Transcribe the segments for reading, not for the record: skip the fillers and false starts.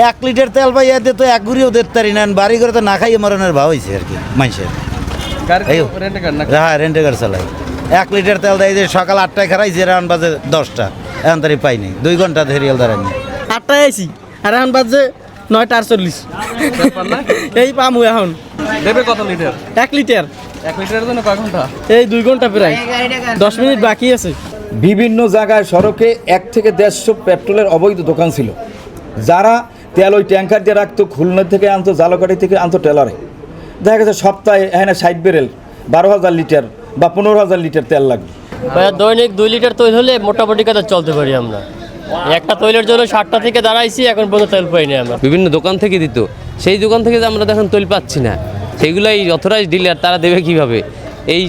1 litre তেল ভাই এতে তো এক গুড়িও দিতে পারি না, বাড়ি করে তো না খাইয়ে মরণের ভাব হয়েছে আর কি মানুষের। হ্যাঁ, রেন্টে গাড়ি চালাই। 1 লিটার তেল দেয় যে সকাল 8টায় খারাইছে, এখন বাজে 10টা, এখন তারি পাইনি, 2 ঘন্টা ধরে দাঁড়ানি। 8টায় আইছি আর এখন বাজে 9টা 48। এই পামু এখন। দেবে কত লিটার? 1 লিটার। 1 লিটারের জন্য কয় ঘন্টা? এই 2 ঘন্টা প্রায়, 10 মিনিট বাকি আছে। বিভিন্ন জায়গায় সড়কে 1 থেকে 150 পেট্রোলের অবৈধ দোকান ছিল, যারা তেল ওই ট্যাঙ্কার দিয়ে রাখতো, খুলনা থেকে আনতো, জালকাঠি থেকে আনতো টেলারে। দেখা গেছে সপ্তাহে এখানে 60 ব্যারেল 12,000 লিটার বা 15,000 লিটার তেল লাগবে। দৈনিক 2 লিটার তৈল হলে মোটামুটি কথা চলতে পারি আমরা। একটা তৈলের জন্য 60টা থেকে দাঁড়াইছি, এখন পর্যন্ত তেল পাইনি আমরা। বিভিন্ন দোকান থেকে দিত, সেই দোকান থেকে যে আমরা দেখুন তৈল পাচ্ছি না, সেইগুলাই অথরাইজ ডিলার, তারা দেবে কিভাবে? এই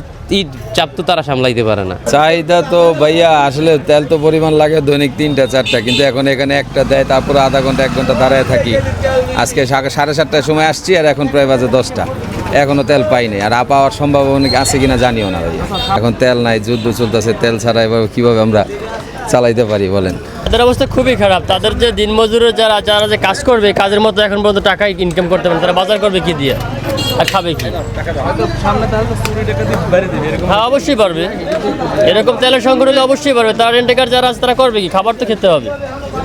চাপ তো তারা সামলাইতে পারে না। চাহিদা তো ভাইয়া আসলে তেল তো পরিমাণ লাগে দৈনিক 3টা 4টা, কিন্তু এখন এখানে একটা দেয়, তারপরে আধা ঘন্টা 1 ঘন্টা দাঁড়ায় থাকি। আজকে 7:30টার সময় আসছি আর এখন প্রায় বাজে 10টা, এখনও তেল পাইনি। আর পাওয়ার সম্ভাবনা আছে কিনা জানিও না ভাইয়া। এখন তেল নাই, যুদ্ধ চলতেছে, তেল ছাড়া এভাবে কীভাবে আমরা চালাইতে পারি বলেন? তাদের অবস্থা খুবই খারাপ। তাদের যে দিনমজুরের যারা যে কাজ করবে, কাজের মতো এখন পর্যন্ত টাকা ইনকাম করতে পারে, তারা বাজার করবে কি দিয়ে আর খাবে কি? হ্যাঁ, অবশ্যই পারবে। এরকম তেলের সংকট হলে অবশ্যই পারবে। তারা রেন্টেকার যারা আছে তারা করবে কি? খাবার তো খেতে হবে,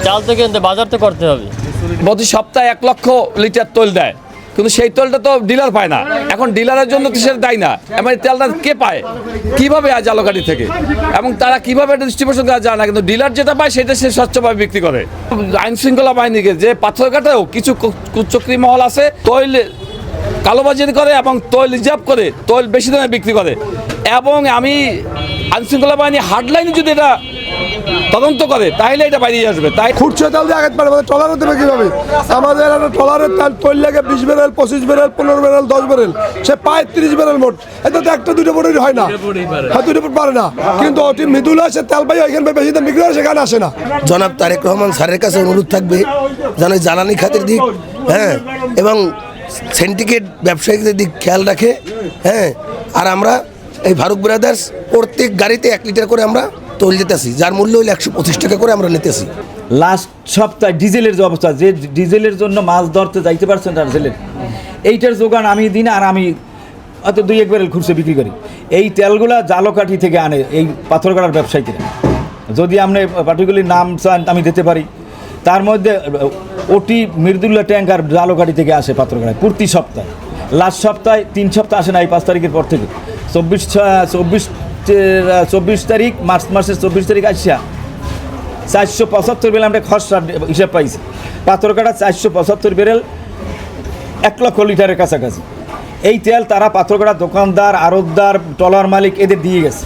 চাল তো কিনতে, বাজার তো করতে হবে। প্রতি সপ্তাহে 1 লক্ষ লিটার তেল দেয়, কিন্তু সেই তেলটা তো ডিলার পায় না। এখন ডিলারের জন্য তো সেটা দেয় না, এমন তেলটা কে পায়, কিভাবে আজ জালকাঠি থেকে, এবং তারা কিভাবে ডিস্ট্রিবিউশন করা যায় না, কিন্তু ডিলার যেটা পায় সেটা সে স্বচ্ছভাবে বিক্রি করে। আইন শৃঙ্খলা বাহিনীকে যে পাথরঘাটেও কিছু কুচক্রী মহল আছে, তৈল কালোবাজারি করে এবং তৈল রিজার্ভ করে তৈল বেশি দামে বিক্রি করে। এবং আমি আইন শৃঙ্খলা বাহিনী হার্ডলাইনে যদি এটা তদন্ত করে তাহলে এটা বাইরে আসবে। তাই খুঁড়ছে তেল দিয়ে আগে পারে, ট্রলারও দেবে কীভাবে? আমাদের একটা ট্রলারের তেল তৈল লাগে 20 ব্যারেল, 25 ব্যারেল, 15 ব্যারেল, 10 ব্যারেল, সে পায় 30 ব্যারেল মোট। এটা তো 1টা 2টা বোটের হয় না, হ্যাঁ 2টা বোট পারে না। কিন্তু ওটি মৃদুলা সে তেল পাই ওইখানে বেশি দাম বিক্রি হয়, সেখানে আসে না। জনাব তারেক রহমান স্যারের কাছে অনুরোধ থাকবে যেন জ্বালানি খাতের দিক, হ্যাঁ, এবং সিন্ডিকেট ব্যবসায়ীদের দিক খেয়াল রাখে, হ্যাঁ। আর আমরা এই ফারুক ব্রাদার্স প্রত্যেক গাড়িতে 1 লিটার করে আমরা তৈল দিতেছি, যার মূল্য হলো 125 টাকা করে আমরা নিতেছি। লাস্ট সপ্তাহে ডিজেলের যে অবস্থা, যে ডিজেলের জন্য মাছ ধরতে যাইতে পারছেন না জেলের, এইটার যোগান আমি দিই না। আর আমি হয়তো 2-1 ব্যারেল খুচরো বিক্রি করি। এই তেলগুলা জালকাঠি থেকে আনে এই পাথরঘাটার ব্যবসায়ীরা। যদি আপনি পার্টিকুলার নাম চান আমি দিতে পারি। তার মধ্যে ওটি মৃদুল্লা ট্যাঙ্কার জালকাঠি থেকে আসে পাথরঘাটায় প্রতি সপ্তাহে। লাস্ট সপ্তাহে 3 সপ্তাহ আসে না, এই 5 তারিখের পর থেকে 24 তারিখ মার্চ মাসের 24 তারিখ আসিয়া 475 ব্যারেল আমরা খরচা হিসাব পাইছি। পাথরঘাটা 475 ব্যারেল 1 লক্ষ লিটারের কাছাকাছি। এই তেল তারা পাথরঘাটা দোকানদার, আড়তদার, ট্রলার মালিক এদের দিয়ে গেছে।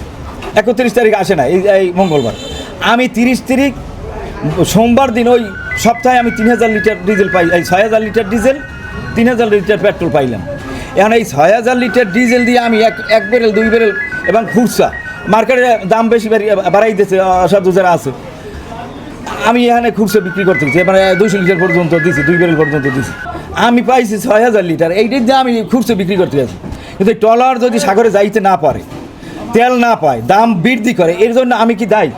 31 তারিখ আসে না, এই মঙ্গলবার। আমি 30 তারিখ সোমবার দিন ওই সপ্তাহে আমি 3000 লিটার ডিজেল পাই, এই 6000 লিটার ডিজেল, 3000 লিটার পেট্রোল পাইলাম। এখন এই 6000 লিটার ডিজেল দিয়ে আমি 1 ব্যারেল 2 ব্যারেল এবং খুচরা মার্কেটে দাম বেশি বাড়াই দিয়েছে অসাধু যারা আছে। আমি এখানে খুচরা বিক্রি করতে গেছি, এবারে 200 লিটার পর্যন্ত দিছি, 2 ব্যারেল পর্যন্ত দিছি। আমি পাইছি 6000 লিটার, এইটার দিয়ে আমি খুচরা বিক্রি করতে গেছি। কিন্তু ট্রলার যদি সাগরে যাইতে না পারে, তেল না পায়, দাম বৃদ্ধি করে, এর জন্য আমি কি দায়ী?